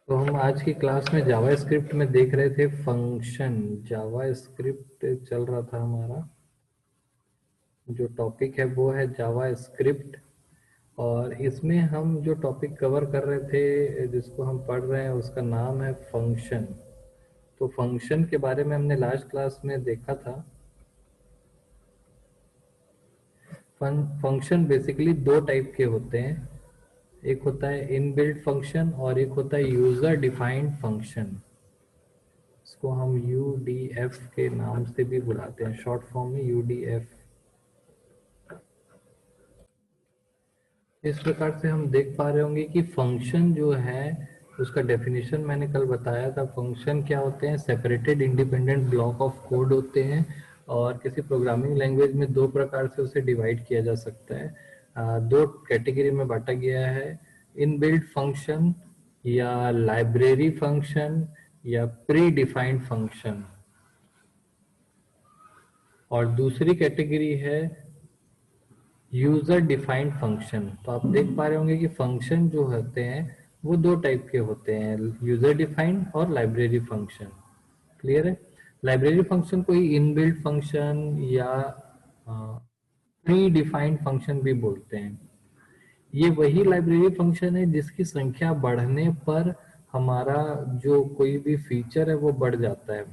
तो हम आज की क्लास में जावास्क्रिप्ट में देख रहे थे फंक्शन। जावास्क्रिप्ट चल रहा था हमारा। जो टॉपिक है वो है जावास्क्रिप्ट। और इसमें हम जो टॉपिक कवर कर रहे थे, जिसको हम पढ़ रहे हैं, उसका नाम है फंक्शन। तो फंक्शन के बारे में हमने लास्ट क्लास में देखा था। फंक्शन बेसिकली दो टाइप के होते हैं। एक होता है इनबिल्ट फंक्शन और एक होता है यूजर डिफाइंड फंक्शन। इसको हम UDF के नाम से भी बुलाते हैं, शॉर्ट फॉर्म में UDF। इस प्रकार से हम देख पा रहे होंगे कि फंक्शन जो है उसका डेफिनेशन मैंने कल बताया था। फंक्शन क्या होते हैं? Separated independent block of code होते हैं। और किसी प्रोग्रामिंग लैंग्वेज में दो प्रकार से उसे डिवाइड किया जा सकता है। दो कैटेगरी में बांटा गया है, इनबिल्ट फंक्शन या लाइब्रेरी फंक्शन या प्री डिफाइंड फंक्शन। और दूसरी कैटेगरी है यूजर डिफाइंड फंक्शन। तो आप देख पा रहे होंगे कि फंक्शन जो होते हैं वो दो टाइप के होते हैं, यूजर डिफाइंड और लाइब्रेरी फंक्शन। क्लियर है? लाइब्रेरी फंक्शन को ही इनबिल्ट फंक्शन या प्री डिफाइंड फंक्शन भी बोलते हैं। ये वही लाइब्रेरी फंक्शन है जिसकी संख्या बढ़ने पर हमारा जो कोई भी फीचर है वो बढ़ जाता है।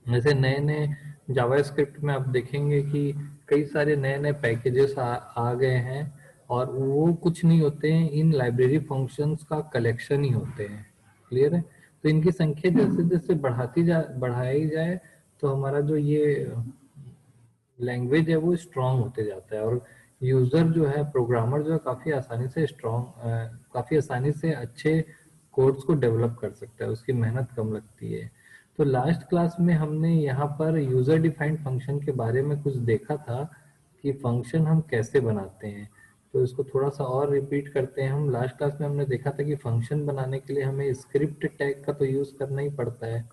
जैसे नए नए जावास्क्रिप्ट में आप देखेंगे कि कई सारे नए नए पैकेजेस आ गए हैं। और वो कुछ नहीं होते हैं, इन लाइब्रेरी फंक्शंस का कलेक्शन ही होते हैं। क्लियर है? तो इनकी संख्या जैसे जैसे बढ़ाई जाए तो हमारा जो ये लैंग्वेज है वो स्ट्रांग होते जाता है। और यूजर जो है, प्रोग्रामर जो है, काफी आसानी से अच्छे कोड्स को डेवलप कर सकता है, उसकी मेहनत कम लगती है। तो लास्ट क्लास में हमने यहाँ पर यूजर डिफाइंड फंक्शन के बारे में कुछ देखा था कि फंक्शन हम कैसे बनाते हैं। तो इसको थोड़ा सा और रिपीट करते हैं। हम लास्ट क्लास में हमने देखा था कि फंक्शन बनाने के लिए हमें स्क्रिप्ट टैग का तो यूज करना ही पड़ता है।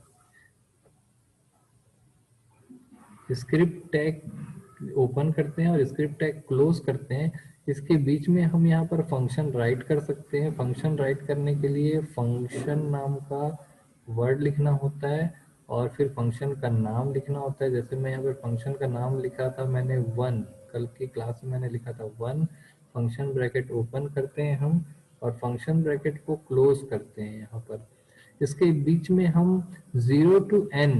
स्क्रिप्ट टैग ओपन करते हैं और स्क्रिप्ट टैग क्लोज करते हैं। इसके बीच में हम यहाँ पर फंक्शन राइट कर सकते हैं। फंक्शन राइट करने के लिए फंक्शन नाम का वर्ड लिखना होता है और फिर फंक्शन का नाम लिखना होता है। जैसे मैं यहाँ पर फंक्शन का नाम लिखा था, मैंने वन, कल की क्लास में मैंने लिखा था वन। फंक्शन ब्रैकेट ओपन करते हैं हम और फंक्शन ब्रैकेट को क्लोज करते हैं यहाँ पर। इसके बीच में हम 0 to n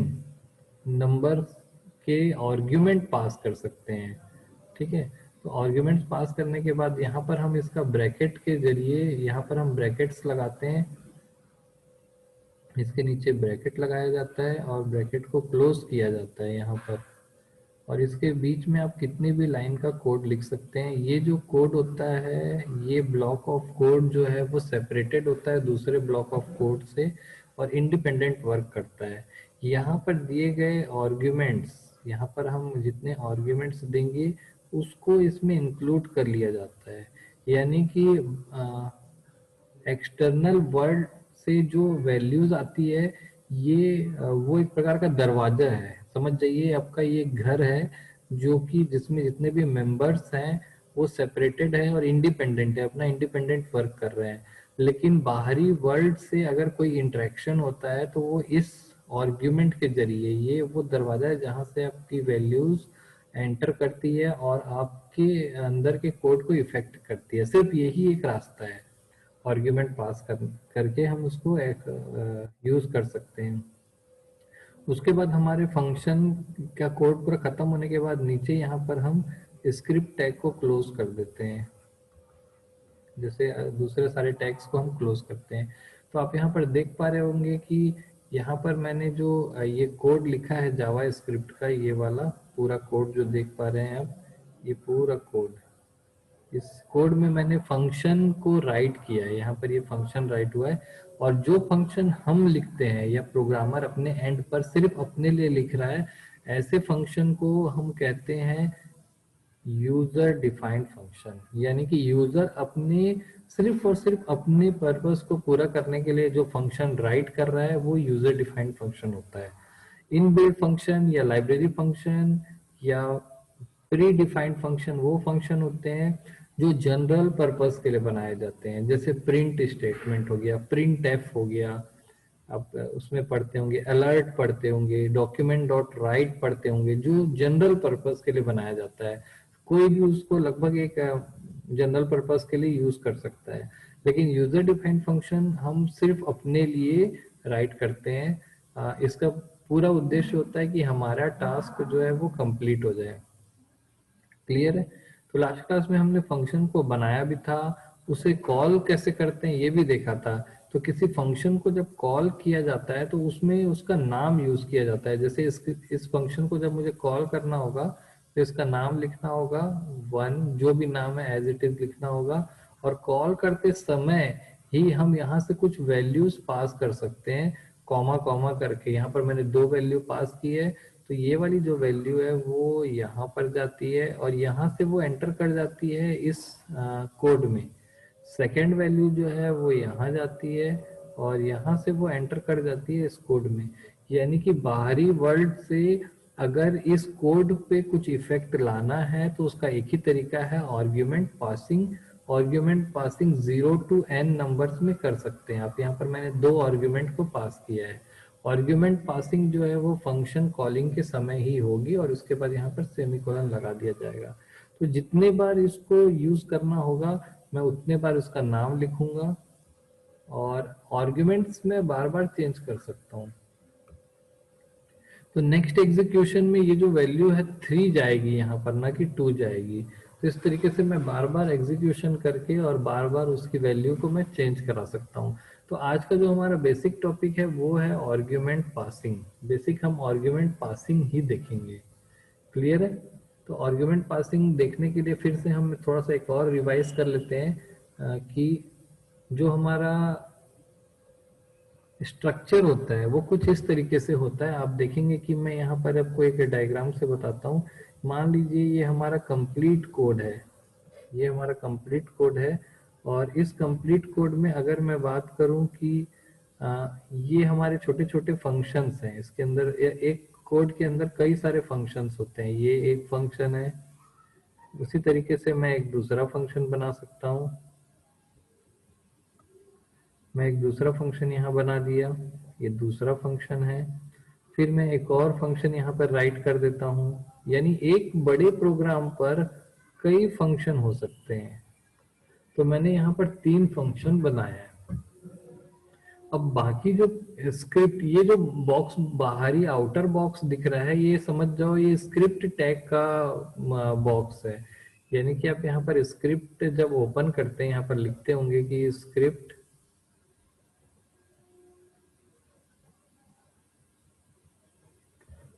नंबर के आर्ग्यूमेंट पास कर सकते हैं। ठीक है? तो आर्ग्यूमेंट्स पास करने के बाद यहाँ पर हम इसका ब्रैकेट के जरिए यहाँ पर हम ब्रैकेट्स लगाते हैं। इसके नीचे ब्रैकेट लगाया जाता है और ब्रैकेट को क्लोज किया जाता है यहाँ पर। और इसके बीच में आप कितनी भी लाइन का कोड लिख सकते हैं। ये जो कोड होता है, ये ब्लॉक ऑफ कोड जो है वो सेपरेटेड होता है दूसरे ब्लॉक ऑफ कोड से और इंडिपेंडेंट वर्क करता है। यहाँ पर दिए गए आर्ग्यूमेंट्स, यहाँ पर हम जितने आर्ग्यूमेंट्स देंगे उसको इसमें इंक्लूड कर लिया जाता है। यानी कि एक्सटर्नल वर्ल्ड से जो वैल्यूज आती है, ये वो एक प्रकार का दरवाजा है। समझ जाइए, आपका ये घर है जो कि जिसमें जितने भी मेंबर्स हैं वो सेपरेटेड है और इंडिपेंडेंट है, अपना इंडिपेंडेंट वर्क कर रहे हैं। लेकिन बाहरी वर्ल्ड से अगर कोई इंटरेक्शन होता है तो वो इस आर्ग्यूमेंट के जरिए, ये वो दरवाजा है जहां से आपकी वैल्यूज एंटर करती है और आपके अंदर के कोड को इफेक्ट करती है। सिर्फ यही एक रास्ता है, आर्ग्यूमेंट पास करके हम उसको एक यूज कर सकते हैं। उसके बाद हमारे फंक्शन का कोड पूरा खत्म होने के बाद नीचे यहाँ पर हम स्क्रिप्ट टैग को क्लोज कर देते हैं। जैसे दूसरे सारे टैग्स को हम क्लोज करते हैं। तो आप यहाँ पर देख पा रहे होंगे कि यहाँ पर मैंने जो ये कोड लिखा है जावा स्क्रिप्ट का, ये वाला पूरा कोड जो देख पा रहे हैं आप, ये पूरा कोड, इस कोड में मैंने फंक्शन को राइट किया है। यहाँ पर ये फंक्शन राइट हुआ है। और जो फंक्शन हम लिखते हैं या प्रोग्रामर अपने एंड पर सिर्फ अपने लिए लिख रहा है, ऐसे फंक्शन को हम कहते हैं यूजर डिफाइंड फंक्शन। यानी कि यूजर अपने सिर्फ और सिर्फ अपने पर्पस को पूरा करने के लिए जो फंक्शन राइट कर रहा है वो यूजर डिफाइंड फंक्शन होता है। इनबिल्ट फंक्शन या लाइब्रेरी फंक्शन या प्री डिफाइंड फंक्शन वो फंक्शन होते हैं जो जनरल पर्पस के लिए बनाए जाते हैं, जैसे प्रिंट स्टेटमेंट हो गया, प्रिंट एफ हो गया, आप उसमें पढ़ते होंगे, अलर्ट पढ़ते होंगे, डॉक्यूमेंट डॉट राइट पढ़ते होंगे, जो जनरल पर्पस के लिए बनाया जाता है। कोई भी उसको लगभग एक जनरल पर्पस के लिए यूज कर सकता है। लेकिन यूजर डिफाइंड फंक्शन हम सिर्फ अपने लिए राइट करते हैं। इसका पूरा उद्देश्य होता है कि हमारा टास्क जो है वो कंप्लीट हो जाए। क्लियर है? तो लास्ट क्लास में हमने फंक्शन को बनाया भी था, उसे कॉल कैसे करते हैं ये भी देखा था। तो किसी फंक्शन को जब कॉल किया जाता है तो उसमें उसका नाम यूज किया जाता है। जैसे इस फंक्शन को जब मुझे कॉल करना होगा तो इसका नाम लिखना होगा, वन जो भी नाम है एज इट इज लिखना होगा। और कॉल करते समय ही हम यहाँ से कुछ वैल्यूज पास कर सकते हैं, कॉमा कॉमा करके। यहाँ पर मैंने 2 वैल्यू पास की है, तो ये वाली जो वैल्यू है वो यहाँ पर जाती है और यहाँ से वो एंटर कर जाती है इस कोड में। सेकेंड वैल्यू जो है वो यहाँ जाती है और यहाँ से वो एंटर कर जाती है इस कोड में। यानी कि बाहरी वर्ल्ड से अगर इस कोड पे कुछ इफेक्ट लाना है तो उसका एक ही तरीका है, argument passing. Argument passing 0 to n numbers में कर सकते हैं आप। यहाँ पर मैंने 2 आर्ग्यूमेंट को पास किया है। आर्ग्यूमेंट पासिंग जो है वो फंक्शन कॉलिंग के समय ही होगी और उसके बाद यहाँ पर सेमीकोलन लगा दिया जाएगा। तो जितने बार इसको यूज करना होगा मैं उतने बार उसका नाम लिखूंगा और आर्ग्यूमेंट्स में बार बार चेंज कर सकता हूँ। तो नेक्स्ट एग्जीक्यूशन में ये जो वैल्यू है 3 जाएगी यहाँ पर, ना कि 2 जाएगी। तो इस तरीके से मैं बार बार एग्जीक्यूशन करके और बार बार उसकी वैल्यू को मैं चेंज करा सकता हूँ। तो आज का जो हमारा बेसिक टॉपिक है वो है आर्ग्यूमेंट पासिंग। बेसिक हम आर्ग्यूमेंट पासिंग ही देखेंगे। क्लियर है? तो आर्ग्यूमेंट पासिंग देखने के लिए फिर से हम थोड़ा सा एक और रिवाइज कर लेते हैं कि जो हमारा स्ट्रक्चर होता है वो कुछ इस तरीके से होता है। आप देखेंगे कि मैं यहाँ पर आपको एक डायग्राम से बताता हूँ। मान लीजिए ये हमारा कंप्लीट कोड है, ये हमारा कंप्लीट कोड है। और इस कंप्लीट कोड में अगर मैं बात करूं कि ये हमारे छोटे छोटे फंक्शंस हैं, इसके अंदर एक कोड के अंदर कई सारे फंक्शंस होते हैं। ये एक फंक्शन है, उसी तरीके से मैं एक दूसरा फंक्शन बना सकता हूँ। मैं एक दूसरा फंक्शन यहाँ बना दिया, ये दूसरा फंक्शन है। फिर मैं एक और फंक्शन यहाँ पर राइट कर देता हूँ। यानी एक बड़े प्रोग्राम पर कई फंक्शन हो सकते हैं। तो मैंने यहाँ पर 3 फंक्शन बनाया है। अब बाकी जो स्क्रिप्ट, ये जो बॉक्स बाहरी आउटर बॉक्स दिख रहा है ये समझ जाओ ये स्क्रिप्ट टैग का बॉक्स है। यानी कि आप यहाँ पर स्क्रिप्ट जब ओपन करते हैं यहाँ पर लिखते होंगे कि स्क्रिप्ट,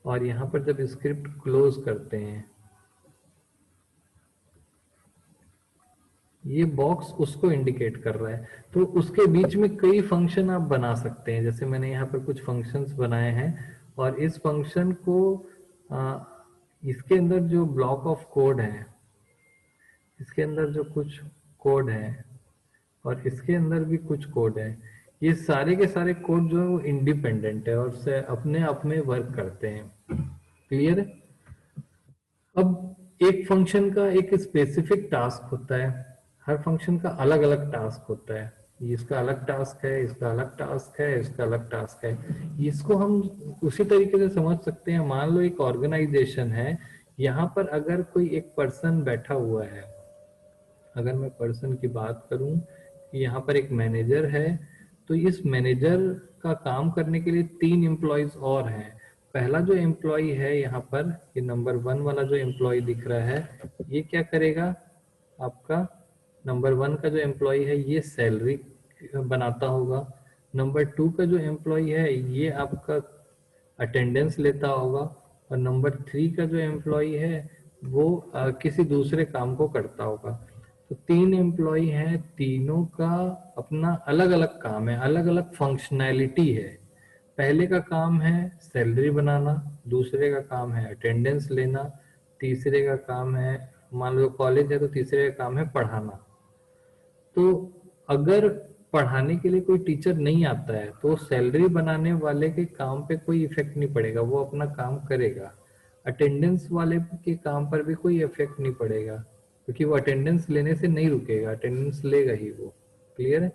और यहाँ पर जब स्क्रिप्ट क्लोज करते हैं ये बॉक्स उसको इंडिकेट कर रहा है। तो उसके बीच में कई फंक्शन आप बना सकते हैं। जैसे मैंने यहाँ पर कुछ फंक्शंस बनाए हैं और इस फंक्शन को इसके अंदर जो ब्लॉक ऑफ कोड है, इसके अंदर जो कुछ कोड है और इसके अंदर भी कुछ कोड है, ये सारे के सारे कोड जो है वो इंडिपेंडेंट है और से अपने आप में वर्क करते हैं। क्लियर है? अब एक फंक्शन का एक स्पेसिफिक टास्क होता है, हर फंक्शन का अलग अलग टास्क होता है। इसका अलग टास्क है, इसका अलग टास्क है, इसका अलग टास्क है। इसको हम उसी तरीके से समझ सकते हैं। मान लो एक ऑर्गेनाइजेशन है, यहाँ पर अगर कोई एक पर्सन बैठा हुआ है, अगर मैं पर्सन की बात करूं कि यहाँ पर एक मैनेजर है, तो इस मैनेजर का काम करने के लिए 3 एम्प्लॉयज और हैं। पहला जो एम्प्लॉय है यहाँ पर, ये नंबर 1 वाला जो एम्प्लॉय दिख रहा है, ये क्या करेगा? आपका नंबर 1 का जो एम्प्लॉय है ये सैलरी बनाता होगा। नंबर 2 का जो एम्प्लॉय है ये आपका अटेंडेंस लेता होगा। और नंबर 3 का जो एम्प्लॉय है वो किसी दूसरे काम को करता होगा। तो 3 एम्प्लॉय हैं, तीनों का अपना अलग अलग काम है, अलग अलग फंक्शनैलिटी है। पहले का काम है सैलरी बनाना, दूसरे का काम है अटेंडेंस लेना, तीसरे का काम है, मान लो कॉलेज है तो तीसरे का काम है पढ़ाना। तो अगर पढ़ाने के लिए कोई टीचर नहीं आता है तो सैलरी बनाने वाले के काम पे कोई इफेक्ट नहीं पड़ेगा, वो अपना काम करेगा। अटेंडेंस वाले के काम पर भी कोई इफेक्ट नहीं पड़ेगा। क्योंकि वो अटेंडेंस लेने से नहीं रुकेगा, अटेंडेंस लेगा ही वो। क्लियर है?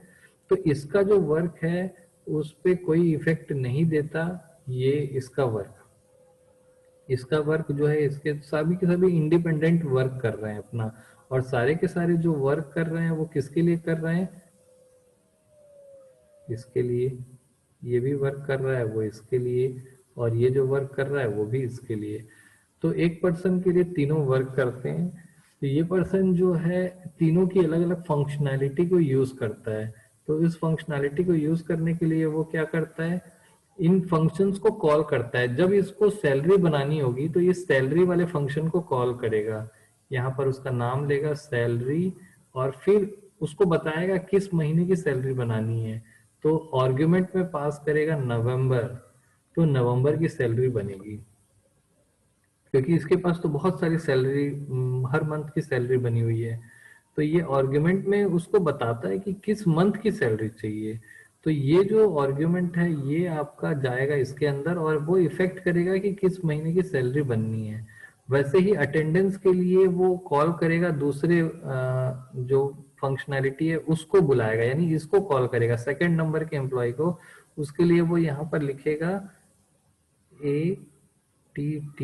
तो इसका जो वर्क है उस पे कोई इफेक्ट नहीं देता ये इसका वर्क। इसका वर्क जो है, इसके सभी के सभी इंडिपेंडेंट वर्क कर रहे हैं अपना, और सारे के सारे जो वर्क कर रहे हैं वो किसके लिए कर रहे हैं? इसके लिए। ये भी वर्क कर रहा है वो इसके लिए, और ये जो वर्क कर रहा है वो भी इसके लिए। तो एक पर्सन के लिए तीनों वर्क करते हैं। तो ये पर्सन जो है तीनों की अलग अलग फंक्शनैलिटी को यूज करता है। तो इस फंक्शनैलिटी को यूज करने के लिए वो क्या करता है, इन फंक्शंस को कॉल करता है। जब इसको सैलरी बनानी होगी तो ये सैलरी वाले फंक्शन को कॉल करेगा, यहाँ पर उसका नाम लेगा सैलरी, और फिर उसको बताएगा किस महीने की सैलरी बनानी है। तो आर्ग्यूमेंट में पास करेगा नवंबर, तो नवंबर की सैलरी बनेगी, क्योंकि इसके पास तो बहुत सारी सैलरी, हर मंथ की सैलरी बनी हुई है। तो ये आर्ग्यूमेंट में उसको बताता है कि किस मंथ की सैलरी चाहिए। तो ये जो आर्ग्यूमेंट है ये आपका जाएगा इसके अंदर, और वो इफेक्ट करेगा कि किस महीने की सैलरी बननी है। वैसे ही अटेंडेंस के लिए वो कॉल करेगा दूसरे जो फंक्शनैलिटी है उसको बुलाएगा, यानी इसको कॉल करेगा सेकंड नंबर के एम्प्लॉय को। उसके लिए वो यहाँ पर लिखेगा ATT,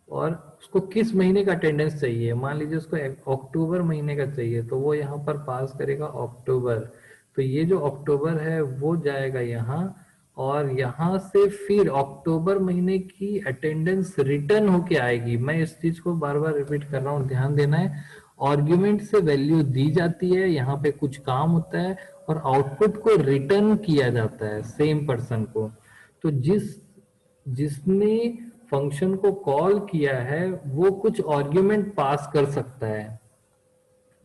और उसको किस महीने का अटेंडेंस चाहिए, मान लीजिए उसको अक्टूबर महीने का चाहिए, तो वो यहाँ पर पास करेगा अक्टूबर। तो ये जो अक्टूबर है वो जाएगा यहाँ, और यहाँ से फिर अक्टूबर महीने की अटेंडेंस रिटर्न होके आएगी। मैं इस चीज को बार बार रिपीट कर रहा हूँ, ध्यान देना है। आर्ग्यूमेंट से वैल्यू दी जाती है, यहाँ पे कुछ काम होता है, और आउटपुट को रिटर्न किया जाता है सेम पर्सन को। तो जिसने फंक्शन को कॉल किया है वो कुछ आर्ग्यूमेंट पास कर सकता है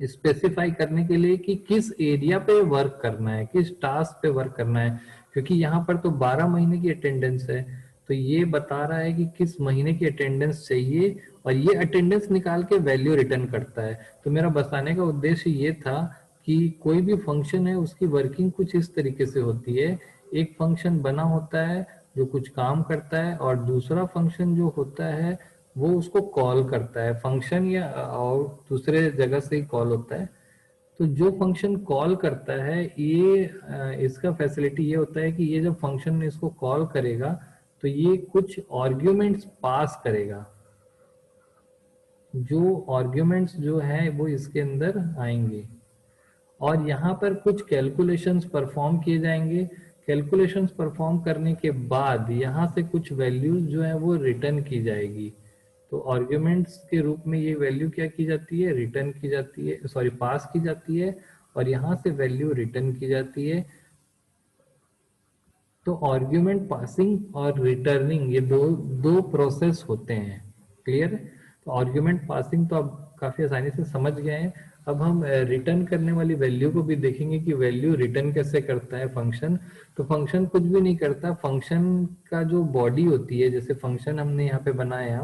स्पेसिफाई करने के लिए कि किस एरिया पे वर्क करना है, किस टास्क पे वर्क करना है। क्योंकि यहाँ पर तो 12 महीने की अटेंडेंस है, तो ये बता रहा है कि किस महीने की अटेंडेंस चाहिए, और ये अटेंडेंस निकाल के वैल्यू रिटर्न करता है। तो मेरा बताने का उद्देश्य ये था कि कोई भी फंक्शन है उसकी वर्किंग कुछ इस तरीके से होती है। एक फंक्शन बना होता है जो कुछ काम करता है, और दूसरा फंक्शन जो होता है वो उसको कॉल करता है। फंक्शन या और दूसरे जगह से ही कॉल होता है। तो जो फंक्शन कॉल करता है ये इसका फैसिलिटी ये होता है कि ये जब फंक्शन इसको कॉल करेगा तो ये कुछ आर्ग्यूमेंट्स पास करेगा। जो आर्ग्यूमेंट्स जो है वो इसके अंदर आएंगे, और यहाँ पर कुछ कैलकुलेशंस परफॉर्म किए जाएंगे। कैलकुलेशंस परफॉर्म करने के बाद यहाँ से कुछ वैल्यूज जो है वो रिटर्न की जाएगी। तो आर्ग्यूमेंट्स के रूप में ये वैल्यू क्या की जाती है, रिटर्न की जाती है, सॉरी पास की जाती है, और यहाँ से वैल्यू रिटर्न की जाती है। तो आर्ग्यूमेंट पासिंग और रिटर्निंग ये दो प्रोसेस होते हैं। क्लियर? तो आर्ग्यूमेंट पासिंग तो आप काफी आसानी से समझ गए हैं। अब हम रिटर्न करने वाली वैल्यू को भी देखेंगे कि वैल्यू रिटर्न कैसे करता है फंक्शन। तो फंक्शन कुछ भी नहीं करता, फंक्शन का जो बॉडी होती है, जैसे फंक्शन हमने यहाँ पे बनाया,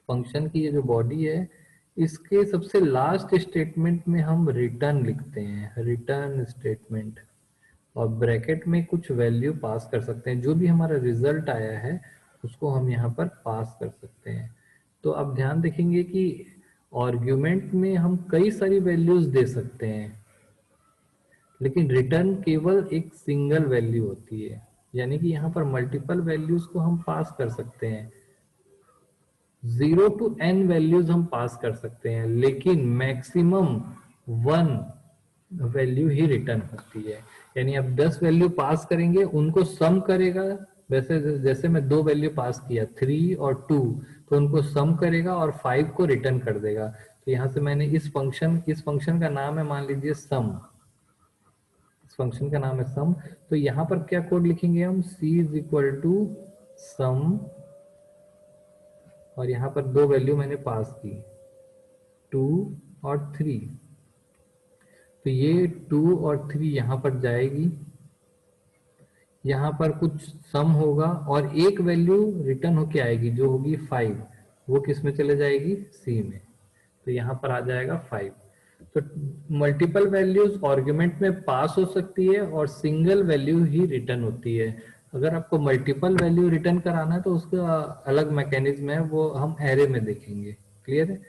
फंक्शन की ये जो बॉडी है इसके सबसे लास्ट स्टेटमेंट में हम रिटर्न लिखते हैं, रिटर्न स्टेटमेंट, और ब्रैकेट में कुछ वैल्यू पास कर सकते हैं। जो भी हमारा रिजल्ट आया है उसको हम यहाँ पर पास कर सकते हैं। तो अब ध्यान देखेंगे कि आर्ग्यूमेंट में हम कई सारी वैल्यूज दे सकते हैं, लेकिन रिटर्न केवल एक सिंगल वैल्यू होती है। यानी कि यहाँ पर मल्टीपल वैल्यूज को हम पास कर सकते हैं, 0 to n वैल्यूज हम पास कर सकते हैं, लेकिन मैक्सिमम 1 वैल्यू ही रिटर्न होती है। यानी अब 10 वैल्यू पास करेंगे, उनको सम करेगा। वैसे जैसे मैं 2 वैल्यू पास किया 3 और 2, तो उनको सम करेगा और 5 को रिटर्न कर देगा। तो यहाँ से मैंने इस फंक्शन का नाम है मान लीजिए सम, इस फंक्शन का नाम है सम। तो यहाँ पर क्या कोड लिखेंगे हम, c is equal to some, और यहाँ पर 2 वैल्यू मैंने पास की 2 और 3। तो ये 2 और 3 यहाँ पर जाएगी, यहाँ पर कुछ सम होगा, और एक वैल्यू रिटर्न होके आएगी जो होगी 5, वो किस में चले जाएगी, सी में। तो यहाँ पर आ जाएगा 5। तो मल्टीपल वैल्यूज आर्ग्यूमेंट में पास हो सकती है और सिंगल वैल्यू ही रिटर्न होती है। अगर आपको मल्टीपल वैल्यू रिटर्न कराना है तो उसका अलग मैकेनिज्म है, वो हम एरे में देखेंगे। क्लियर है?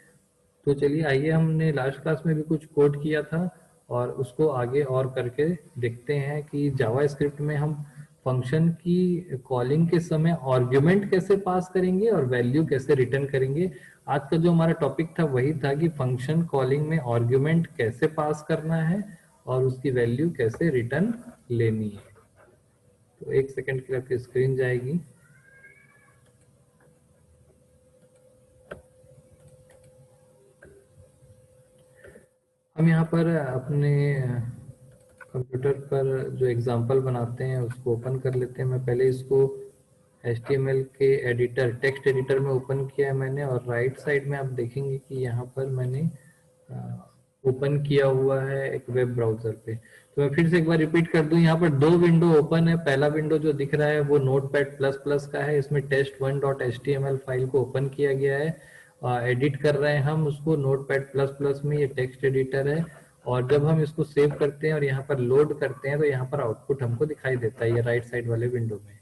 तो चलिए आइए, हमने लास्ट क्लास में भी कुछ कोड किया था और उसको आगे और करके देखते हैं कि जावा स्क्रिप्ट में हम फंक्शन की कॉलिंग के समय आर्ग्यूमेंट कैसे पास करेंगे और वैल्यू कैसे रिटर्न करेंगे। आज का जो हमारा टॉपिक था वही था कि फंक्शन कॉलिंग में आर्ग्यूमेंट कैसे पास करना है और उसकी वैल्यू कैसे रिटर्न लेनी है। तो एक सेकंड के लिए आपकी स्क्रीन जाएगी। हम यहाँ पर अपने कंप्यूटर पर जो एग्जांपल बनाते हैं उसको ओपन कर लेते हैं। मैं पहले इसको HTML के एडिटर, टेक्स्ट एडिटर में ओपन किया है मैंने, और राइट साइड में आप देखेंगे कि यहाँ पर मैंने ओपन किया हुआ है एक वेब ब्राउजर पे। तो मैं फिर से एक बार रिपीट कर दूं, यहाँ पर दो विंडो ओपन है। पहला विंडो जो दिख रहा है वो नोटपैड प्लस प्लस का है, इसमें test1.html फाइल को ओपन किया गया है। एडिट कर रहे हैं हम उसको नोटपैड प्लस प्लस में, ये टेक्स्ट एडिटर है। और जब हम इसको सेव करते हैं और यहाँ पर लोड करते हैं तो यहाँ पर आउटपुट हमको दिखाई देता है ये राइट साइड वाले विंडो में।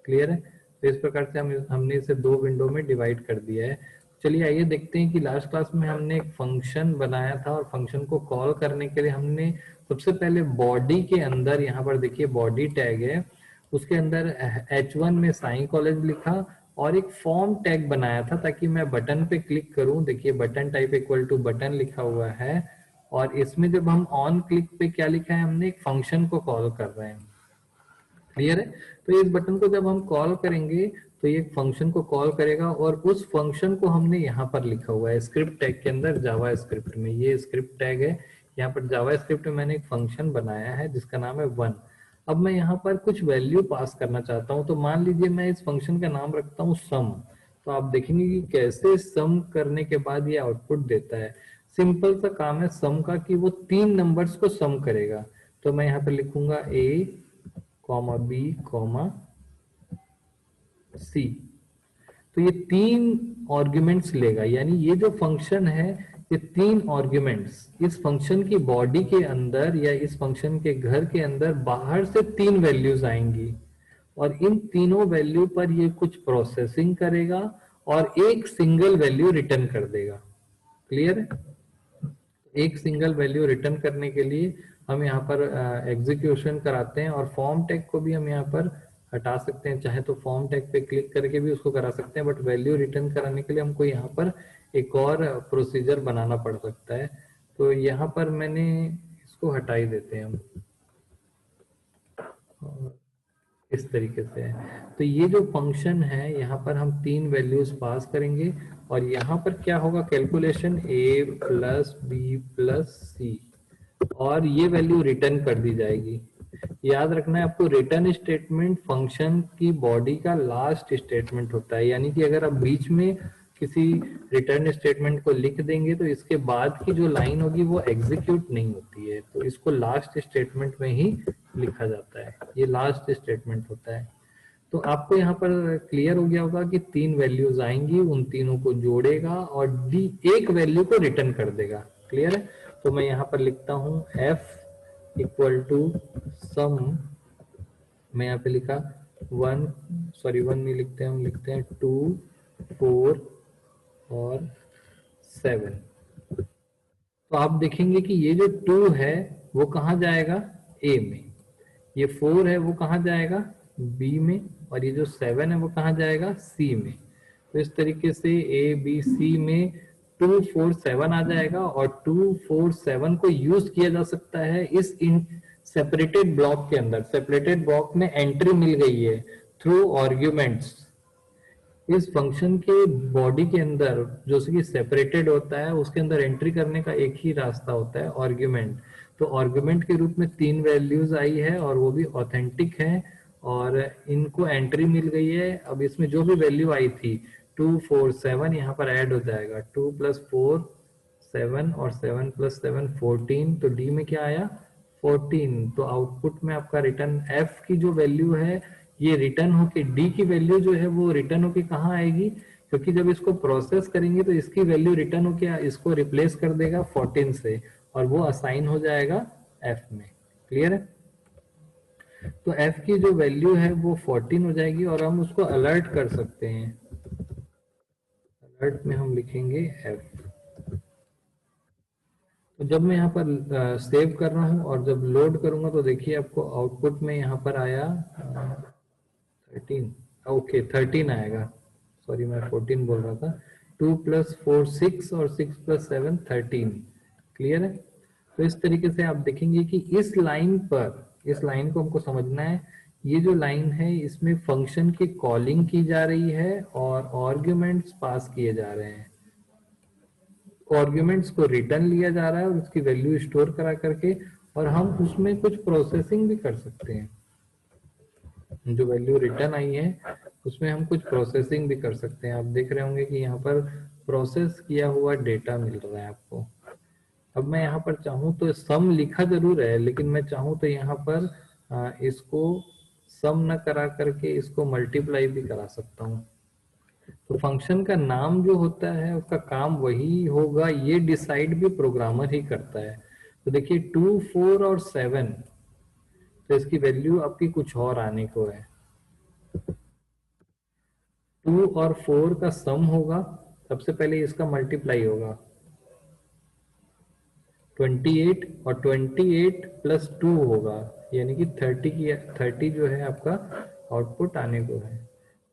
क्लियर है? तो इस प्रकार से हमने इसे दो विंडो में डिवाइड कर दिया है। चलिए आइए देखते हैं कि लास्ट क्लास में हमने एक फंक्शन बनाया था और फंक्शन को कॉल करने के लिए हमने सबसे पहले बॉडी के अंदर, यहाँ पर देखिए बॉडी टैग है, उसके अंदर H1 में साई कॉलेज लिखा और एक फॉर्म टैग बनाया था ताकि मैं बटन पे क्लिक करूं। देखिए button type equal to button लिखा हुआ है और इसमें जब हम ऑन क्लिक पे क्या लिखा है, हमने एक फंक्शन को कॉल कर रहे हैं। क्लियर है? तो इस बटन को जब हम कॉल करेंगे तो ये फंक्शन को कॉल करेगा और उस फंक्शन को हमने यहाँ पर लिखा हुआ है स्क्रिप्ट टैग के अंदर, जावा स्क्रिप्ट में। ये स्क्रिप्ट टैग है, यहाँ पर जावा स्क्रिप्ट में मैंने एक फंक्शन बनाया है जिसका नाम है 1। अब मैं यहाँ पर कुछ वैल्यू पास करना चाहता हूँ, तो मान लीजिए मैं इस फंक्शन का नाम रखता हूँ सम। तो आप देखेंगे कि कैसे सम करने के बाद ये आउटपुट देता है। सिंपल सा काम है सम का कि वो 3 नंबर्स को सम करेगा। तो मैं यहाँ पर लिखूंगा A, B, C। तो ये 3 आर्ग्यूमेंट्स लेगा, यानी ये जो फंक्शन है ये 3 आर्ग्यूमेंट्स इस फंक्शन की बॉडी के अंदर या इस फंक्शन के घर के अंदर बाहर से 3 वैल्यूज आएंगी और इन तीनों वैल्यू पर ये कुछ प्रोसेसिंग करेगा और एक सिंगल वैल्यू रिटर्न कर देगा। क्लियर है? एक सिंगल वैल्यू रिटर्न करने के लिए हम यहाँ पर एग्जीक्यूशन कराते हैं और फॉर्म टैग को भी हम यहाँ पर हटा सकते हैं, चाहे तो फॉर्म टैग पे क्लिक करके भी उसको करा सकते हैं, बट वैल्यू रिटर्न कराने के लिए हमको यहाँ पर एक और प्रोसीजर बनाना पड़ सकता है। तो यहाँ पर मैंने इसको हटा ही देते हैं हम, इस तरीके से है। तो ये जो फंक्शन है यहाँ पर हम 3 वैल्यूज पास करेंगे और यहाँ पर क्या होगा, calculation A plus B plus C और ये वैल्यू रिटर्न कर दी जाएगी। याद रखना है आपको, रिटर्न स्टेटमेंट फंक्शन की बॉडी का लास्ट स्टेटमेंट होता है, यानी कि अगर आप बीच में किसी रिटर्न स्टेटमेंट को लिख देंगे तो इसके बाद की जो लाइन होगी वो एग्जीक्यूट नहीं होती है, तो इसको लास्ट स्टेटमेंट में ही लिखा जाता है। ये लास्ट स्टेटमेंट होता है। तो आपको यहाँ पर क्लियर हो गया होगा कि 3 वैल्यूज आएंगी, उन तीनों को जोड़ेगा और डी एक वैल्यू को रिटर्न कर देगा। क्लियर है? तो मैं यहाँ पर लिखता हूँ f इक्वल टू सम, मैं यहाँ पे लिखा 1 नहीं लिखते हम लिखते हैं 2, 4 और 7। तो आप देखेंगे कि ये जो 2 है वो कहाँ जाएगा, A में, ये 4 है वो कहाँ जाएगा, B में, और ये जो 7 है वो कहाँ जाएगा, C में। तो इस तरीके से A B C में 2 4 7 आ जाएगा और 2 4 7 को यूज किया जा सकता है इस इन सेपरेटेड ब्लॉक के अंदर। सेपरेटेड ब्लॉक में एंट्री मिल गई है थ्रू आर्ग्यूमेंट्स। इस फंक्शन के बॉडी के अंदर जो कि सेपरेटेड होता है उसके अंदर एंट्री करने का एक ही रास्ता होता है, आर्ग्यूमेंट। तो आर्ग्यूमेंट के रूप में 3 वैल्यूज आई है और वो भी ऑथेंटिक है और इनको एंट्री मिल गई है। अब इसमें जो भी वैल्यू आई थी 2 4 7 यहाँ पर ऐड हो जाएगा, 2 + 4 7 और 7 + 7 14। तो डी में क्या आया, 14। तो आउटपुट में आपका रिटर्न एफ की जो वैल्यू है ये रिटर्न होके डी की वैल्यू जो है वो रिटर्न होके कहाँ आएगी, क्योंकि जब इसको प्रोसेस करेंगे तो इसकी वैल्यू रिटर्न होके इसको रिप्लेस कर देगा 14 से और वो असाइन हो जाएगा एफ में। क्लियर है? तो एफ की जो वैल्यू है वो 14 हो जाएगी और हम उसको अलर्ट कर सकते हैं। अलर्ट में हम लिखेंगे एफ। तो जब मैं यहाँ पर सेव कर रहा हूँ और जब लोड करूंगा तो देखिए आपको आउटपुट में यहाँ पर आया 13, ओके 13 आएगा, सॉरी मैं 14 बोल रहा था। 2 + 4 6 और 6 + 7 13, क्लियर है। तो इस तरीके से आप देखेंगे कि इस लाइन पर, इस लाइन को हमको समझना है, ये जो लाइन है इसमें फंक्शन की कॉलिंग की जा रही है और आर्ग्यूमेंट्स पास किए जा रहे हैं। आर्ग्यूमेंट्स को रिटर्न लिया जा रहा है और उसकी वैल्यू स्टोर करा करके, और हम उसमें कुछ प्रोसेसिंग भी कर सकते हैं। जो वैल्यू रिटर्न आई है उसमें हम कुछ प्रोसेसिंग भी कर सकते हैं। आप देख रहे होंगे कि यहाँ पर प्रोसेस किया हुआ डेटा मिल रहा है आपको। अब मैं यहाँ पर चाहूँ तो सम लिखा जरूर है, लेकिन मैं चाहूँ तो यहाँ पर इसको सम न करा करके इसको मल्टीप्लाई भी करा सकता हूँ। तो फंक्शन का नाम जो होता है उसका काम वही होगा, ये डिसाइड भी प्रोग्रामर ही करता है। तो देखिए 2 4 और 7, तो इसकी वैल्यू आपकी कुछ और आने को है। 2 और 4 का सम होगा, सबसे पहले इसका मल्टीप्लाई होगा 28, और 28 + 2 होगा, यानी कि 30 की 30 जो है आपका आउटपुट आने को है।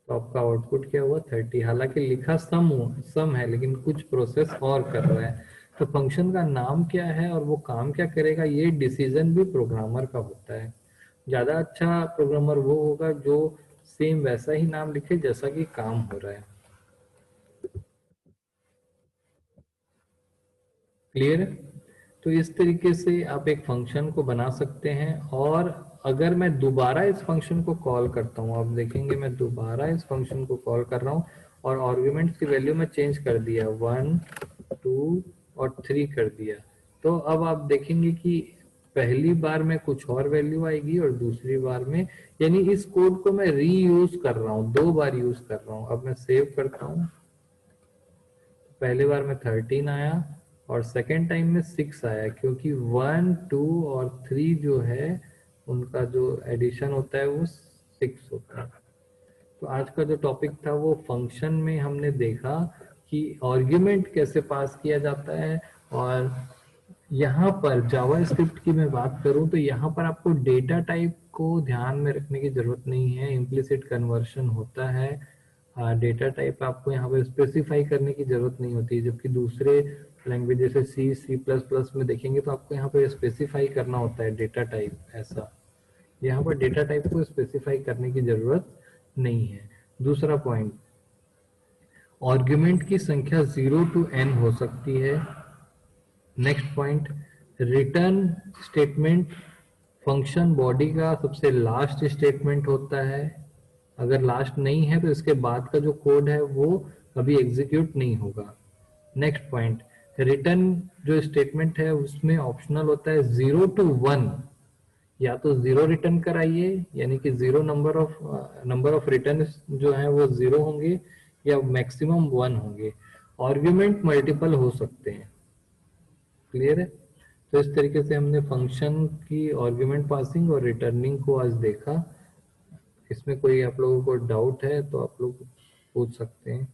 तो आपका आउटपुट क्या हुआ 30, हालांकि लिखा सम है लेकिन कुछ प्रोसेस और कर रहा है। तो फंक्शन का नाम क्या है और वो काम क्या करेगा, ये डिसीजन भी प्रोग्रामर का होता है। ज्यादा अच्छा प्रोग्रामर वो होगा जो सेम वैसा ही नाम लिखे जैसा कि काम हो रहा है। क्लियर है। तो इस तरीके से आप एक फंक्शन को बना सकते हैं। और अगर मैं दोबारा इस फंक्शन को कॉल करता हूं, आप देखेंगे मैं दोबारा इस फंक्शन को कॉल कर रहा हूं और आर्ग्यूमेंट्स की वैल्यू में चेंज कर दिया, 1 2 और 3 कर दिया। तो अब आप देखेंगे कि पहली बार में कुछ और वैल्यू आएगी और दूसरी बार में, यानी इस कोड को मैं रीयूज कर रहा हूँ, 2 बार यूज कर रहा हूँ। अब मैं सेव करता हूँ, पहले बार में 13 आया और सेकेंड टाइम में 6 आया, क्योंकि 1 2 और 3 जो है उनका जो एडिशन होता है वो 6 होता है। तो आज का जो टॉपिक था वो फंक्शन में हमने देखा कि आर्ग्यूमेंट कैसे पास किया जाता है। और यहाँ पर जावा स्क्रिप्ट की मैं बात करूँ तो यहाँ पर आपको डेटा टाइप को ध्यान में रखने की जरूरत नहीं है, इम्प्लिसिट कन्वर्शन होता है। डेटा टाइप आपको यहाँ पर स्पेसिफाई करने की जरूरत नहीं होती, जबकि दूसरे लैंग्वेज जैसे C++ में देखेंगे तो आपको यहाँ पर स्पेसिफाई करना होता है डेटा टाइप। ऐसा यहाँ पर डेटा टाइप को स्पेसिफाई करने की जरूरत नहीं है। दूसरा पॉइंट, आर्ग्यूमेंट की संख्या 0 to n हो सकती है। Next point, return statement function body का सबसे लास्ट स्टेटमेंट होता है। अगर लास्ट नहीं है तो इसके बाद का जो कोड है वो कभी एग्जीक्यूट नहीं होगा। नेक्स्ट पॉइंट, रिटर्न जो स्टेटमेंट है उसमें ऑप्शनल होता है 0 to 1, या तो 0 रिटर्न कराइए यानी कि 0 नंबर ऑफ रिटर्न जो है वो 0 होंगे, या मैक्सिमम 1 होंगे। आर्ग्यूमेंट मल्टीपल हो सकते हैं। क्लियर है। तो इस तरीके से हमने फंक्शन की आर्ग्यूमेंट पासिंग और रिटर्निंग को आज देखा। इसमें कोई आप लोगों को डाउट है तो आप लोग पूछ सकते हैं।